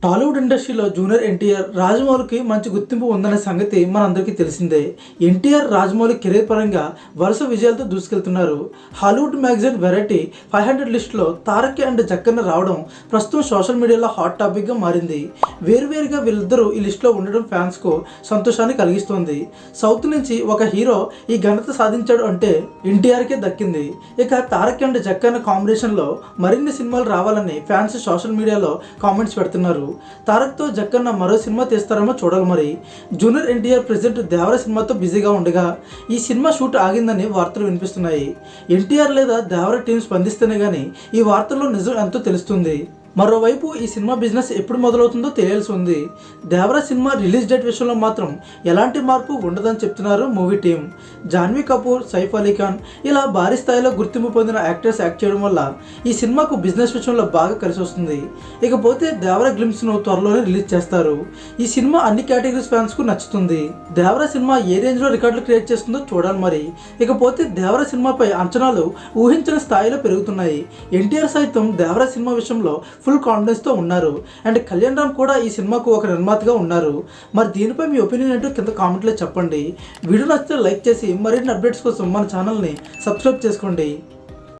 టాలీవుడ్ ఇండస్ట్రీలో జూనియర్ ఎన్టీఆర్ రాజమౌళికి మంచి గుర్తింపు ఉందనే సంగతి మనందరికీ తెలిసిందే. ఎన్టీఆర్ రాజమౌళి కెరీర్ పరంగా వరుస విజయాలతో దూసుకెళ్తున్నారు. హాలీవుడ్ మ్యాగజైన్ వెరైటీ 500 లిస్టులో తారక్ అండ్ జక్కన్న రావడం ప్రస్తుతం సోషల్ మీడియాలో హాట్ టాపిక్గా మారింది. వేరువేరుగా వీళ్ళిద్దరూ ఈ లిస్టులో ఉండడం ఫ్యాన్స్కు సంతోషాన్ని కలిగిస్తోంది. సౌత్ నుంచి ఒక హీరో ఈ ఘనత సాధించాడు అంటే ఎన్టీఆర్కే దక్కింది. ఇక తారక్ అండ్ జక్కన్న కాంబినేషన్లో మరిన్ని సినిమాలు రావాలని ఫ్యాన్స్ సోషల్ మీడియాలో కామెంట్స్ పెడుతున్నారు. తారక్తో జక్కన్న మరో సినిమా తీస్తారేమో చూడాలి. మరి జూనియర్ ఎన్టీఆర్ ప్రెజెంట్ దేవర సినిమాతో బిజీగా ఉండగా ఈ సినిమా షూట్ ఆగిందని వార్తలు వినిపిస్తున్నాయి. ఎన్టీఆర్ లేదా దేవర టీం స్పందిస్తేనే కానీ ఈ వార్తల్లో నిజం ఎంతో తెలుస్తుంది. మరోవైపు ఈ సినిమా బిజినెస్ ఎప్పుడు మొదలవుతుందో తెలియాల్సి ఉంది. దేవర సినిమా రిలీజ్ డేట్ విషయంలో మాత్రం ఎలాంటి మార్పు ఉండదని చెప్తున్నారు మూవీ టీం. జాన్వీ కపూర్, సైఫ్ అలీ ఖాన్ ఇలా భారీ స్థాయిలో గుర్తింపు పొందిన యాక్టర్స్ యాక్ట్ చేయడం వల్ల ఈ సినిమాకు బిజినెస్ విషయంలో బాగా కలిసి వస్తుంది. ఇకపోతే దేవర గ్లిమ్స్ను త్వరలోనే రిలీజ్ చేస్తారు. ఈ సినిమా అన్ని కేటగిరీస్ ఫ్యాన్స్కు నచ్చుతుంది. దేవర సినిమా ఏ రేంజ్లో రికార్డులు క్రియేట్ చేస్తుందో చూడాలి. మరి ఇకపోతే దేవర సినిమాపై అంచనాలు ఊహించిన స్థాయిలో పెరుగుతున్నాయి. ఎన్టీఆర్ సైతం దేవర సినిమా విషయంలో ఫుల్ కాన్ఫిడెన్స్తో ఉన్నారు. అండ్ కళ్యాణ్ రామ్ కూడా ఈ సినిమాకు ఒక నిర్మాతగా ఉన్నారు. మరి దీనిపై మీ ఒపీనియన్ ఏంటో కింద కామెంట్లో చెప్పండి. వీడియో నచ్చితే లైక్ చేసి మరిన్ని అప్డేట్స్ కోసం మన ఛానల్ని సబ్స్క్రైబ్ చేసుకోండి.